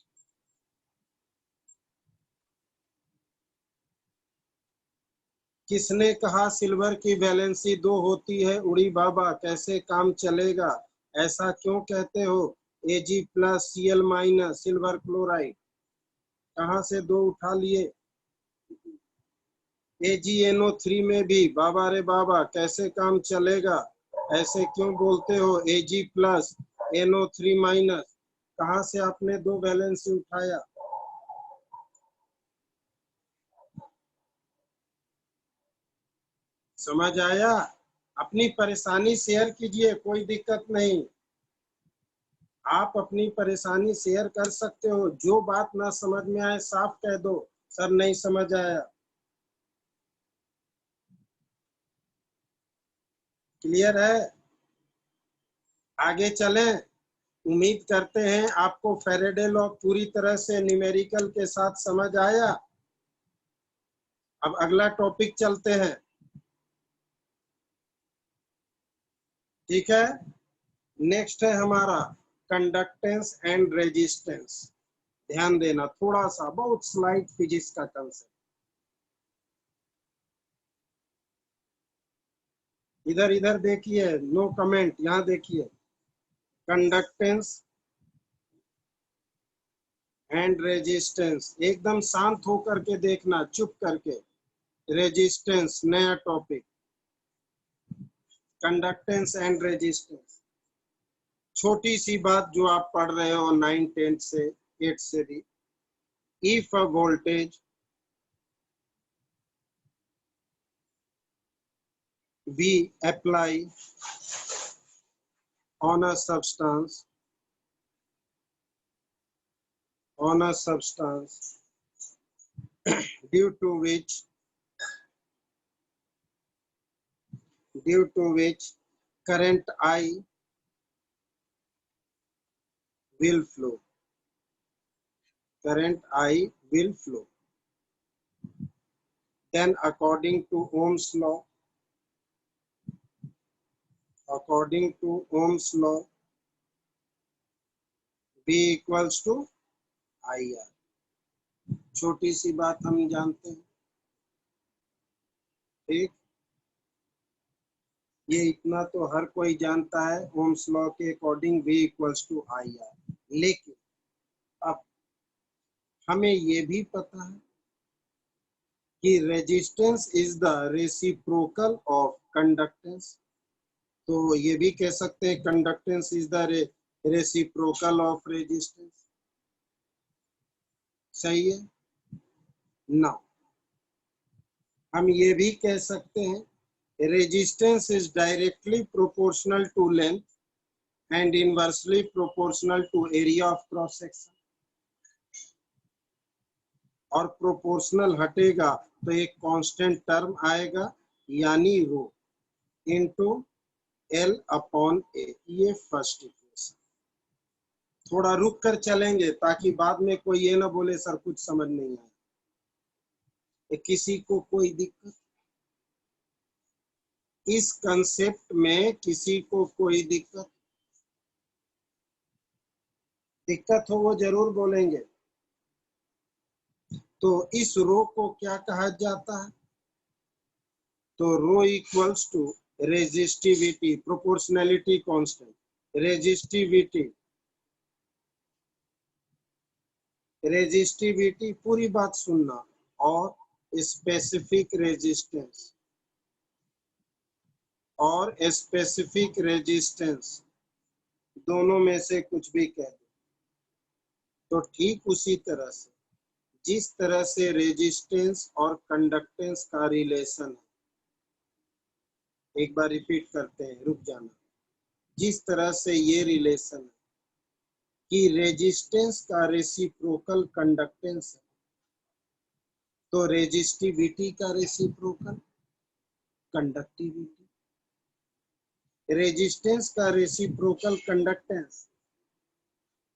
किसने कहा सिल्वर की वैलेंसी 2 होती है? उड़ी बाबा, कैसे काम चलेगा? ऐसा क्यों कहते हो? Ag plus Cl minus silver chloride, कहाँ से 2 उठा लिए? AgNO3 में भी, बाबा रे बाबा कैसे काम चलेगा? ऐसे क्यों बोलते हो? Ag प्लस NO3 माइनस, कहाँ से आपने 2 वैलेंसी उठाया? समझ आया? अपनी परेशानी शेयर कीजिए, कोई दिक्कत नहीं, आप अपनी परेशानी शेयर कर सकते हो। जो बात ना समझ में आए साफ कह दो, सर नहीं समझ आया। क्लियर है? आगे चलें। उम्मीद करते हैं आपको फैराडे लॉ पूरी तरह से न्यूमेरिकल के साथ समझ आया। अब अगला टॉपिक चलते हैं, ठीक है? नेक्स्ट है हमारा कंडक्टेंस एंड रेजिस्टेंस। ध्यान देना थोड़ा सा, बहुत स्लाइड फिजिक्स का कंसेप्ट। इधर इधर देखिए, नो कमेंट, यहाँ देखिए, कंडक्टेंस एंड रेजिस्टेंस, एकदम शांत होकर के देखना, चुप करके। रेजिस्टेंस नया टॉपिक, कंडक्टेंस एंड रेजिस्टेंस। छोटी सी बात जो आप पढ़ रहे हो 9, 10 से 8 से भी, if a voltage we apply on a substance due to which current I will flow, current I will flow, then according to Ohm's law, V equals to IR। छोटी सी बात हम जानते हैं, ठीक? ये इतना तो हर कोई जानता है, ओम्स लॉ के according V equals to IR। लेकिन अब हमें ये भी पता है कि resistance is the reciprocal of conductance. तो ये भी कह सकते हैं conductance is the reciprocal of resistance. सही है ना? हम ये भी कह सकते हैं resistance is directly proportional to length and inversely proportional to area of cross section. और प्रोपोर्शनल हटेगा तो एक कांस्टेंट टर्म आएगा, यानी रो इनटू L अपॉन A। ये फर्स्ट इक्वेशन। थोड़ा रुक कर चलेंगे ताकि बाद में कोई ये ना बोले सर कुछ समझ नहीं आया। किसी को कोई दिक्कत इस कंसेप्ट में? किसी को कोई दिक्कत हो वो जरूर बोलेंगे। तो इस रो को क्या कहा जाता है? तो rho equals to resistivity, proportionality constant, resistivity पूरी बात सुनना, और स्पेसिफिक रेजिस्टेंस, दोनों में से कुछ भी कह दो। तो ठीक उसी तरह से जिस तरह से रेजिस्टेंस और कंडक्टेंस का रिलेशन है, एक बार रिपीट करते हैं, रुक जाना। जिस तरह से ये रिलेशन है कि रेजिस्टेंस का रेसिप्रोकल कंडक्टेंस है, तो रेजिस्टिविटी का रेसिप्रोकल कंडक्टिविटी, रेजिस्टेंस का रेसिप्रोकल कंडक्टेंस,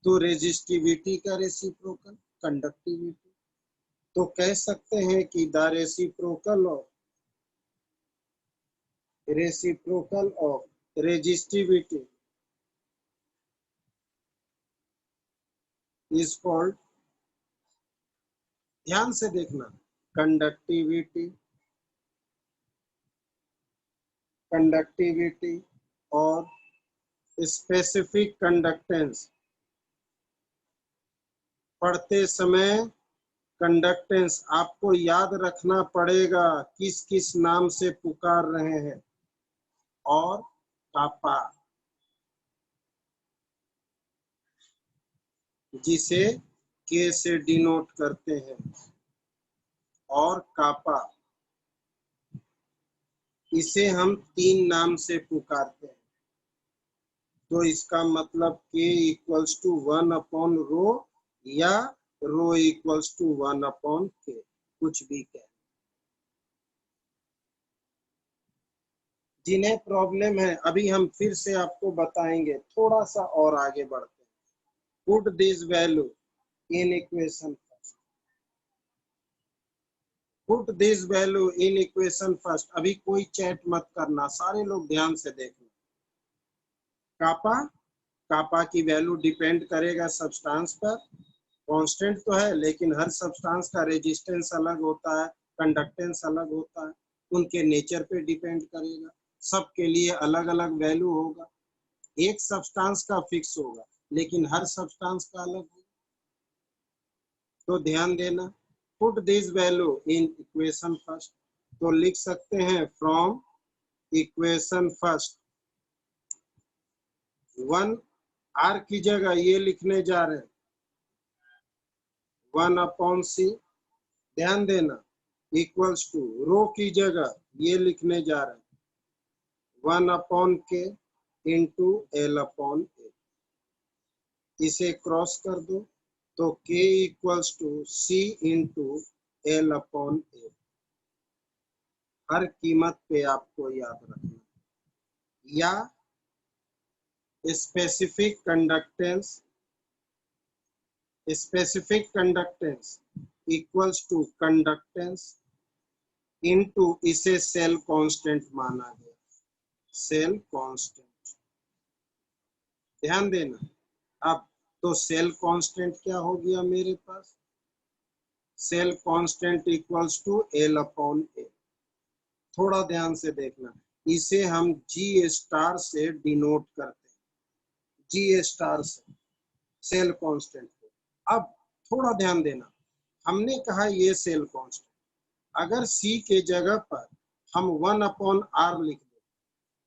तो रेजिस्टिविटी का रेसिप्रोकल कंडक्टिविटी। तो कह सकते हैं कि the reciprocal of resistivity is called, ध्यान से देखना, कंडक्टिविटी और स्पेसिफिक कंडक्टेंस। पढ़ते समय कंडक्टेंस आपको याद रखना पड़ेगा, किस किस नाम से पुकार रहे हैं, और कापा जिसे के से डिनोट करते हैं, और कापा इसे हम 3 नाम से पुकारते हैं। तो इसका मतलब K equals to 1 upon rho, या rho equals to 1 upon K, कुछ भी कह। जिन्हें प्रॉब्लम है अभी हम फिर से आपको बताएंगे, थोड़ा सा और आगे बढ़ते हैं। Put this value in equation first, put this value in equation first. अभी कोई चैट मत करना, सारे लोग ध्यान से देखना। कापा की वैल्यू डिपेंड करेगा सब्सटेंस पर। कांस्टेंट तो है, लेकिन हर सब्सटेंस का रेजिस्टेंस अलग होता है, कंडक्टेंस अलग होता है, उनके नेचर पे डिपेंड करेगा। सबके लिए अलग अलग वैल्यू होगा। एक सब्सटेंस का फिक्स होगा, लेकिन हर सब्सटेंस का अलग होगा। तो ध्यान देना, put this value in equation first. तो लिख सकते हैं फ्रॉम इक्वेशन फर्स्ट, 1 आर की जगह ये लिखने जा रहे हैं 1 अपॉन सी, ध्यान देना, इक्वल्स टू रो की जगह ये लिखने जा रहे हैं 1 अपॉन के इंटू एल अपॉन ए। इसे क्रॉस कर दो तो K equals to C into L upon A. हर कीमत पे आपको याद रखना, या specific conductance equals to conductance into, इसे सेल कांस्टेंट माना गया, सेल कांस्टेंट। ध्यान देना। अब तो सेल कांस्टेंट क्या हो गया मेरे पास? Cell constant equals to L upon A. थोड़ा ध्यान से देखना, इसे हम जी स्टार से डिनोट करते हैं, जी स्टार से सेल कांस्टेंट को। अब थोड़ा ध्यान देना, हमने कहा ये सेल कांस्टेंट, अगर सी के जगह पर हम 1 अपॉन आर लिख दें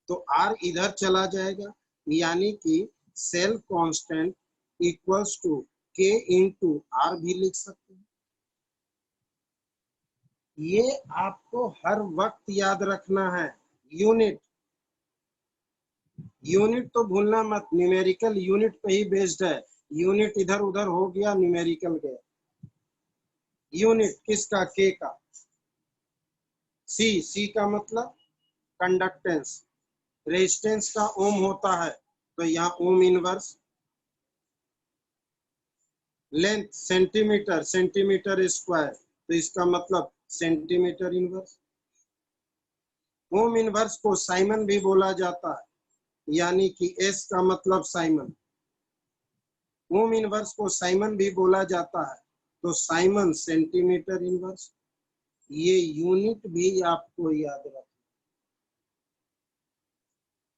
तो आर इधर चला जाएगा, यानी कि सेल कांस्टेंट इक्वल्स टू के इंटू आर भी लिख सकते हैं। ये आपको हर वक्त याद रखना है। यूनिट तो भूलना मत, न्यूमेरिकल यूनिट पे ही बेस्ड है। यूनिट इधर उधर हो गया, न्यूमेरिकल गया। यूनिट किसका? के का। सी का मतलब कंडक्टेंस, रेजिस्टेंस का ओम होता है, तो यहाँ ohm inverse length centimetre, centimetre square, तो इसका मतलब सेंटीमीटर इनवर्स। ओम इनवर्स को साइमन भी बोला जाता है, यानी कि एस का मतलब साइमन। ओम इनवर्स को साइमन भी बोला जाता है, तो साइमन सेंटीमीटर इनवर्स। ये यूनिट भी आपको याद रखना।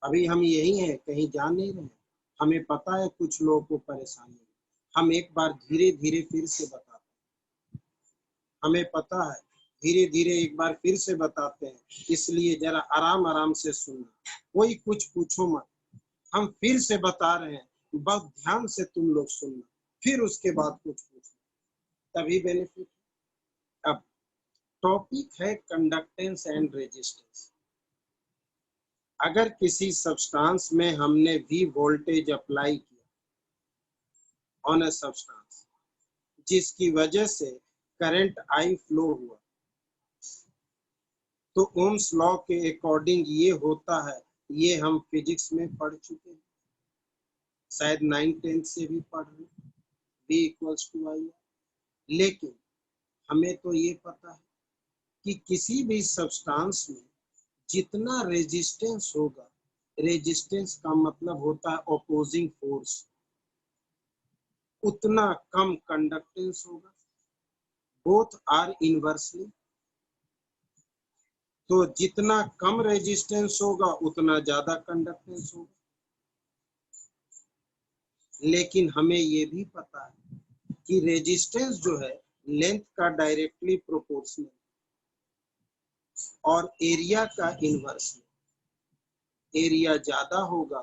अभी हम यही हैं, कहीं जा नहीं रहे। हमें पता है कुछ लोगों को परेशानी है, हम एक बार धीरे धीरे फिर से बताते हैं। हमें पता है, धीरे धीरे एक बार फिर से बताते हैं, इसलिए जरा आराम आराम से सुनना, कोई कुछ पूछो मत। हम फिर से बता रहे हैं, बहुत ध्यान से तुम लोग सुनना, फिर उसके बाद कुछ पूछना, तभी बेनिफिट। अब टॉपिक है कंडक्टेंस एंड रेजिस्टेंस। अगर किसी सब्सटेंस में हमने V वोल्टेज अप्लाई किया ऑन अ सब्सटेंस, जिसकी वजह से करंट I फ्लो हुआ, तो ओम्स लॉ के अकॉर्डिंग ये होता है। ये हम फिजिक्स में पढ़ चुके हैं, शायद 9-10 से भी पढ़ रहे, V इक्वल्स टू I। लेकिन हमें तो ये पता है कि किसी भी सब्सटेंस में जितना रेजिस्टेंस होगा, रेजिस्टेंस का मतलब होता है ऑपोजिंग फोर्स, उतना कम कंडक्टेंस होगा। बोथ आर इनवर्सली, तो जितना कम रेजिस्टेंस होगा उतना ज्यादा कंडक्टेंस होगा। लेकिन हमें ये भी पता है कि रेजिस्टेंस जो है लेंथ का डायरेक्टली प्रोपोर्शनल और एरिया का इनवर्स। एरिया ज्यादा होगा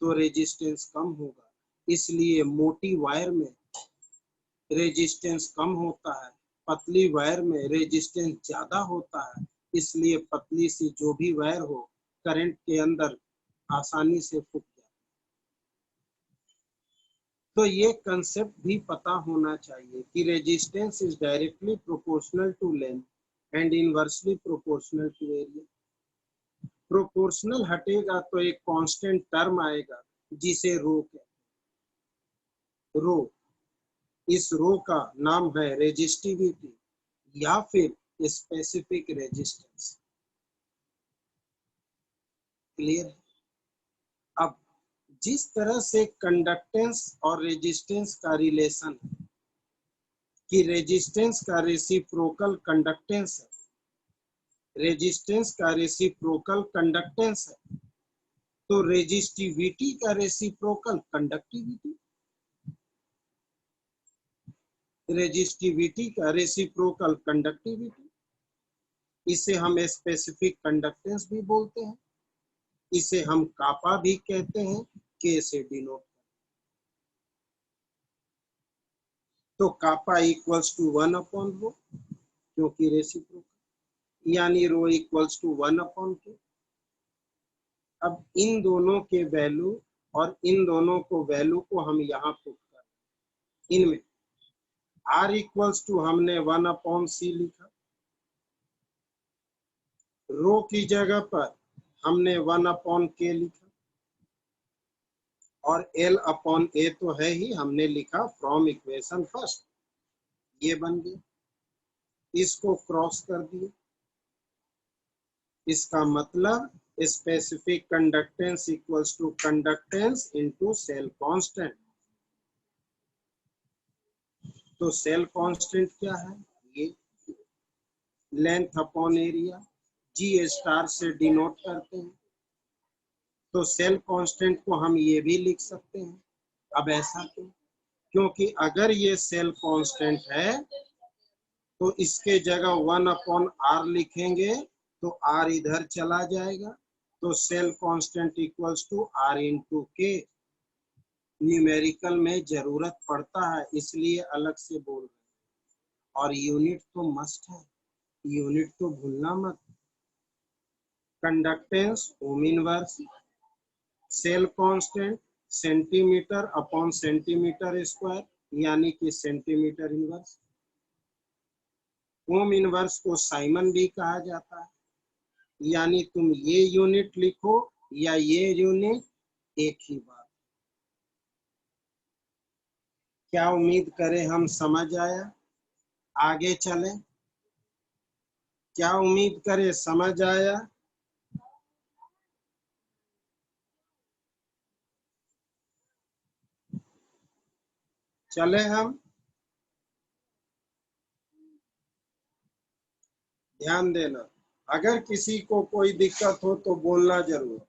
तो रेजिस्टेंस कम होगा, इसलिए मोटी वायर में रेजिस्टेंस कम होता है, पतली वायर में रेजिस्टेंस ज्यादा होता है, इसलिए पतली सी जो भी वायर हो करंट के अंदर आसानी से फूक जाए। तो ये कंसेप्ट भी पता होना चाहिए कि resistance is directly proportional to length and inversely proportional to area. Proportional हटेगा तो एक कांस्टेंट टर्म आएगा जिसे रो कहते हैं। रो, इस रो का नाम है रेजिस्टिविटी या फिर स्पेसिफिक रेजिस्टेंस। क्लियर है? अब जिस तरह से कंडक्टेंस और रेजिस्टेंस का रिलेशन है कि रेजिस्टेंस का रेसिप्रोकल कंडक्टेंस है, रेजिस्टेंस का रेसिप्रोकल कंडक्टेंस है, तो रेजिस्टिविटी का रेसिप्रोकल कंडक्टिविटी। रेजिस्टिविटी का रेसिप्रोकल कंडक्टिविटी, इसे हम स्पेसिफिक कंडक्टेंस भी बोलते हैं, इसे हम कापा भी कहते हैं, के से डिनोट। तो कापा इक्वल्स टू 1 अपॉन रो, क्योंकि रेसिप्रोकल, यानी रो इक्वल्स टू 1 अपॉन के। अब इन दोनों के वैल्यू और इन दोनों को वैल्यू को हम यहाँ पुट कर, इनमें R इक्वल्स टू हमने 1 अपॉन सी लिखा, रो की जगह पर हमने 1 अपॉन के लिखा, और L अपॉन ए तो है ही, हमने लिखा फ्रॉम इक्वेशन फर्स्ट, ये बन गया। इसको क्रॉस कर दिए, इसका मतलब specific conductance equals to conductance into cell constant. तो सेल कांस्टेंट क्या है? ये length upon area, G star से डिनोट करते हैं। तो सेल कांस्टेंट को हम ये भी लिख सकते हैं। अब ऐसा क्यों? क्योंकि अगर ये सेल कांस्टेंट है तो इसके जगह 1 अपॉन आर लिखेंगे तो आर इधर चला जाएगा, तो cell constant equals to R into K. Numerical में जरूरत पड़ता है इसलिए अलग से बोल रहे हैं, और यूनिट तो मस्ट है, यूनिट तो भूलना मत। Conductance ohm inverse, cell constant centimetre upon centimetre square, यानी कि सेंटीमीटर इनवर्स। ओम इनवर्स को साइमन भी कहा जाता है, यानी तुम ये यूनिट लिखो या ये यूनिट, एक ही बात। क्या उम्मीद करें हम समझ आया? आगे चलें? क्या उम्मीद करें समझ आया? चले हम? ध्यान देना, अगर किसी को कोई दिक्कत हो तो बोलना जरूर।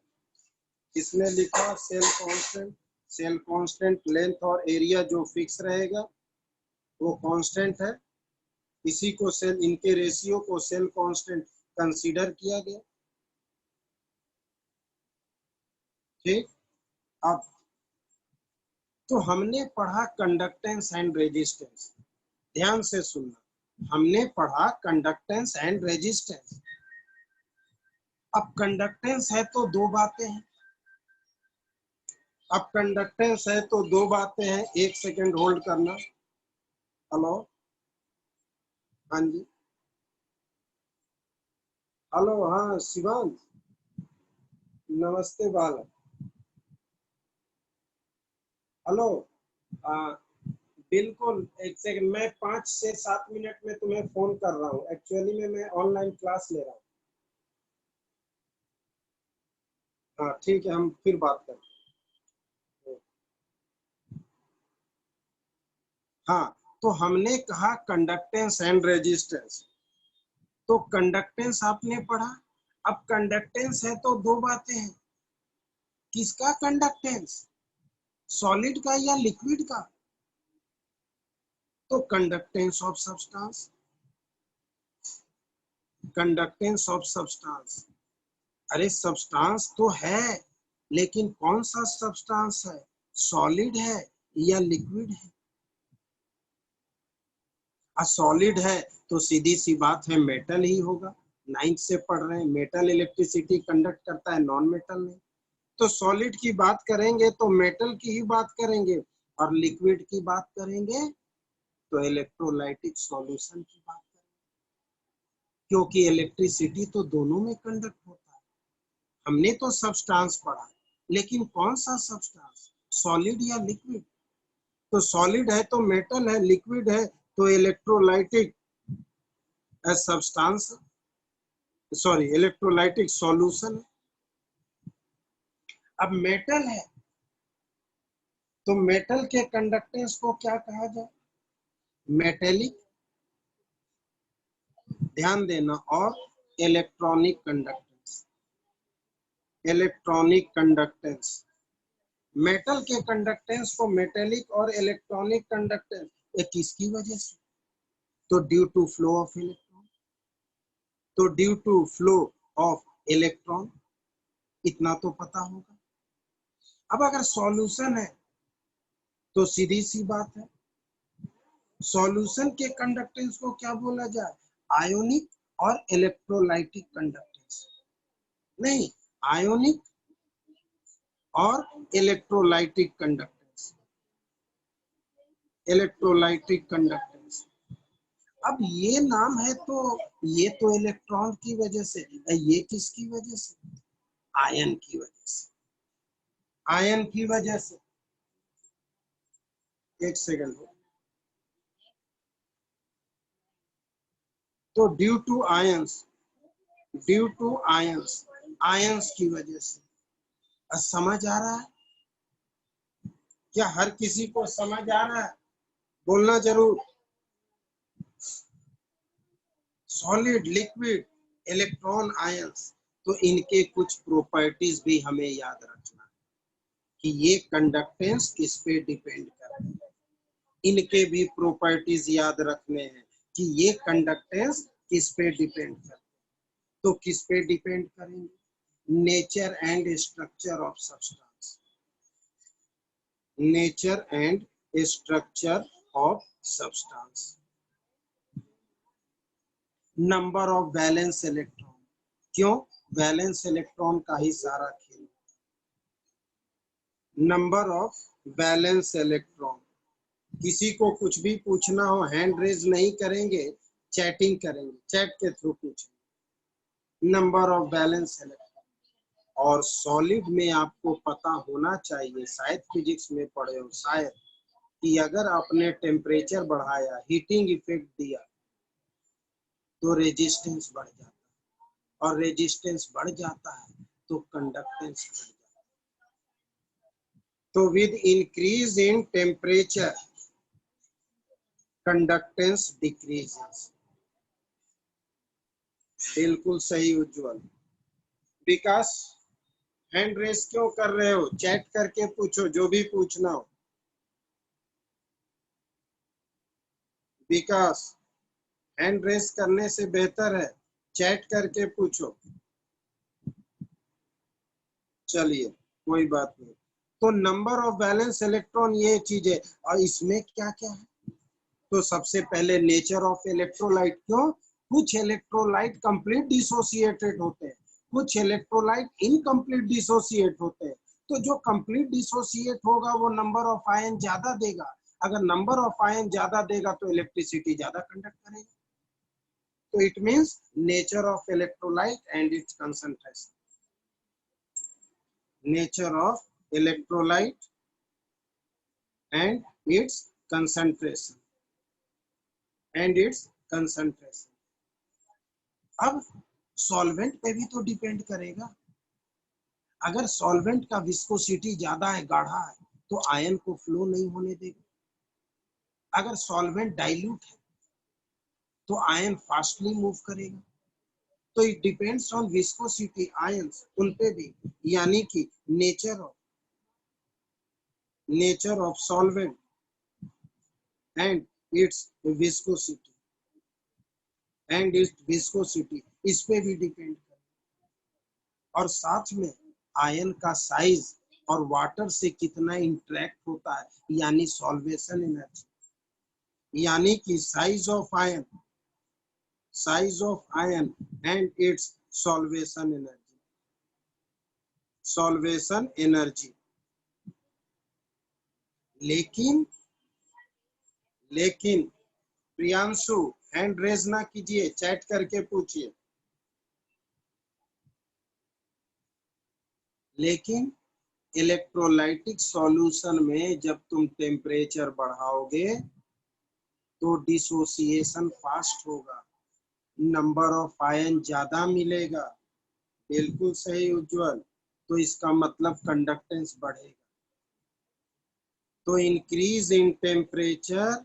इसमें लिखा cell constant, cell constant length और एरिया जो फिक्स रहेगा वो कांस्टेंट है। इसी को सेल, इनके रेशियो को सेल कांस्टेंट कंसीडर किया गया। ठीक, अब तो हमने पढ़ा कंडक्टेंस एंड रेजिस्टेंस। ध्यान से सुनना, हमने पढ़ा कंडक्टेंस एंड रेजिस्टेंस। अब कंडक्टेंस है तो दो बातें हैं। अब कंडक्टेंस है तो दो बातें हैं। एक सेकंड होल्ड करना। हेलो, हाँ जी, हेलो, हाँ शिवांश, नमस्ते बालक। हेलो, बिल्कुल एक सेकंड, मैं 5 से 7 मिनट में तुम्हें फोन कर रहा हूँ। एक्चुअली में मैं ऑनलाइन क्लास ले रहा हूँ। हाँ ठीक है, हम फिर बात करें। हाँ, तो हमने कहा कंडक्टेंस एंड रेजिस्टेंस। तो कंडक्टेंस आपने पढ़ा। अब कंडक्टेंस है तो दो बातें हैं। किसका कंडक्टेंस? सॉलिड का या लिक्विड का? तो conductance of substance, conductance of substance. अरे सब्सटेंस तो है, लेकिन कौन सा सब्सटेंस है? सॉलिड है या लिक्विड है? सॉलिड है तो सीधी सी बात है मेटल ही होगा। 9th से पढ़ रहे हैं, मेटल इलेक्ट्रिसिटी कंडक्ट करता है, नॉन मेटल नहीं। तो सॉलिड की बात करेंगे तो मेटल की ही बात करेंगे, और लिक्विड की बात करेंगे तो इलेक्ट्रोलाइटिक सॉल्यूशन की बात करेंगे, क्योंकि इलेक्ट्रिसिटी तो दोनों में कंडक्ट होता है। हमने तो सब्सटेंस पढ़ा, लेकिन कौन सा सब्सटेंस? सॉलिड या लिक्विड? तो सॉलिड है तो मेटल है, लिक्विड है तो electrolytic substance, sorry electrolytic solution. अब मेटल है तो मेटल के कंडक्टेंस को क्या कहा जाए? मेटेलिक, ध्यान देना, और electronic conductance, electronic conductance. Metal के कंडक्टेंस को मेटेलिक और इलेक्ट्रॉनिक कंडक्टेंस, ये किसकी वजह से? तो due to flow of electron, तो due to flow of electron, इतना तो पता होगा। अब अगर सॉल्यूशन है तो सीधी सी बात है, सॉल्यूशन के कंडक्टेंस को क्या बोला जाए? आयोनिक और इलेक्ट्रोलाइटिक कंडक्टेंस। नहीं, आयोनिक और इलेक्ट्रोलाइटिक कंडक्टेंस, इलेक्ट्रोलाइटिक कंडक्टेंस। अब ये नाम है तो ये तो इलेक्ट्रॉन की वजह से, ये किसकी वजह से? आयन की वजह से, आयन की वजह से। एक सेकंड, तो due to ions, due to ions, ions की वजह से। समझ आ रहा है? क्या हर किसी को समझ आ रहा है? बोलना जरूर। सॉलिड, लिक्विड, इलेक्ट्रॉन, आयंस, तो इनके कुछ प्रॉपर्टीज भी हमें याद रखना कि ये कंडक्टेंस किस पे डिपेंड करते हैं। इनके भी प्रॉपर्टीज याद रखने हैं कि ये कंडक्टेंस किस पे डिपेंड करते हैं। तो किस पे डिपेंड करेंगे? Nature and structure of substance, nature and structure of substance, number of valence electron. क्यों? वैलेंस इलेक्ट्रॉन का ही सारा खेल। Number of valence electron. किसी को कुछ भी पूछना हो हैंड रेज नहीं करेंगे, चैटिंग करेंगे, चैट के थ्रू पूछेंगे। Number of valence electron. और सॉलिड में आपको पता होना चाहिए, शायद फिजिक्स में पढ़े हो शायद, कि अगर आपने टेम्परेचर बढ़ाया, हीटिंग इफेक्ट दिया, तो रेजिस्टेंस बढ़ जाता है, और रेजिस्टेंस बढ़ जाता है तो कंडक्टेंस बढ़ जाता है। तो with increase in temperature conductance decreases. बिल्कुल सही उज्जवल। विकास, हैंड रेस क्यों कर रहे हो? चैट करके पूछो जो भी पूछना हो। विकास, हैंड रेस करने से बेहतर है चैट करके पूछो। चलिए कोई बात नहीं। तो नंबर ऑफ वैलेंस इलेक्ट्रॉन ये चीज है, और इसमें क्या क्या है? तो सबसे पहले नेचर ऑफ इलेक्ट्रोलाइट। क्यों? कुछ इलेक्ट्रोलाइट कंप्लीट डिसोसिएटेड होते हैं, कुछ इलेक्ट्रोलाइट इनकम्प्लीट डिसोसिएट होते हैं। तो जो कंप्लीट डिसोसिएट होगा वो नंबर ऑफ आयन ज्यादा देगा। अगर नंबर ऑफ आयन ज्यादा देगा तो इलेक्ट्रिसिटी ज्यादा कंडक्ट करेगा। तो it means nature of electrolyte and it's concentration. Nature of electrolyte and it's concentration अब सॉल्वेंट पे भी तो डिपेंड करेगा। अगर सॉल्वेंट का विस्कोसिटी ज्यादा है, गाढ़ा है, तो आयन को फ्लो नहीं होने देगा। अगर सॉल्वेंट डाइल्यूट है तो आयन फास्टली मूव करेगा। तो it depends on viscosity, ions उन पे भी, यानी कि nature of solvent and it's viscosity इस पे भी डिपेंड करे। और साथ में आयन का साइज और वाटर से कितना इंटरेक्ट होता है, यानी सॉल्वेशन एनर्जी, यानी कि size of ion and it's solvation energy. लेकिन प्रियांशु, हैंड रेज ना कीजिए, चैट करके पूछिए। लेकिन इलेक्ट्रोलाइटिक सॉल्यूशन में जब तुम टेम्परेचर बढ़ाओगे तो डिसोसिएशन फास्ट होगा, नंबर ऑफ आयन ज्यादा मिलेगा। बिल्कुल सही उज्जवल। तो इसका मतलब कंडक्टेंस बढ़ेगा। तो increase in temperature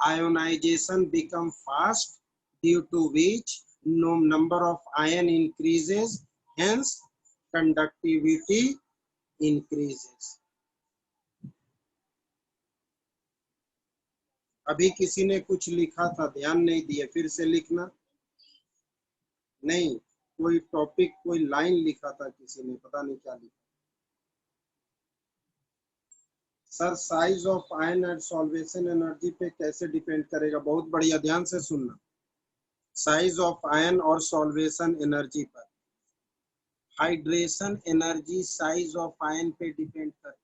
ionisation become fast, due to which number of ion increases, hence conductivity increases. अभी किसी ने कुछ लिखा था, ध्यान नहीं दिए, फिर से लिखना। नहीं, कोई टॉपिक, कोई लाइन लिखा था किसी ने, पता नहीं क्या लिखा। Sir size of ion and solvation energy पे कैसे डिपेंड करेगा? बहुत बढ़िया, ध्यान से सुनना। साइज ऑफ आयन और सॉल्वेशन एनर्जी पर hydration energy size of ion पे डिपेंड करता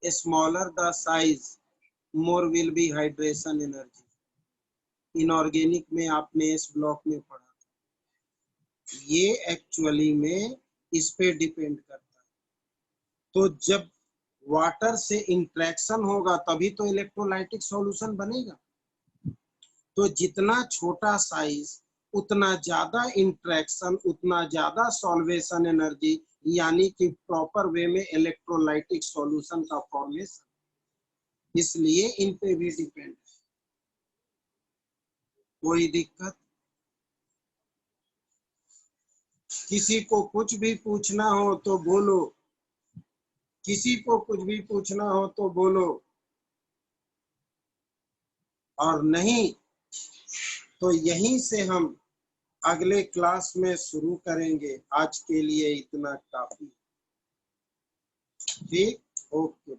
है। Smaller the size, more will be hydration energy. Inorganic में आपने इस ब्लॉक में पढ़ा था। ये एक्चुअली में इस पे डिपेंड करता है। तो जब वाटर से इंट्रैक्शन होगा तभी तो इलेक्ट्रोलाइटिक सॉल्यूशन बनेगा। तो जितना छोटा साइज उतना ज्यादा इंट्रैक्शन, उतना ज्यादा सॉल्वेशन एनर्जी, यानी कि प्रॉपर वे में इलेक्ट्रोलाइटिक सॉल्यूशन का फॉर्मेशन। इसलिए इन पे भी डिपेंड है। कोई दिक्कत? किसी को कुछ भी पूछना हो तो बोलो, किसी को कुछ भी पूछना हो तो बोलो, और नहीं तो यहीं से हम अगले क्लास में शुरू करेंगे। आज के लिए इतना काफी। ठीक, ओके।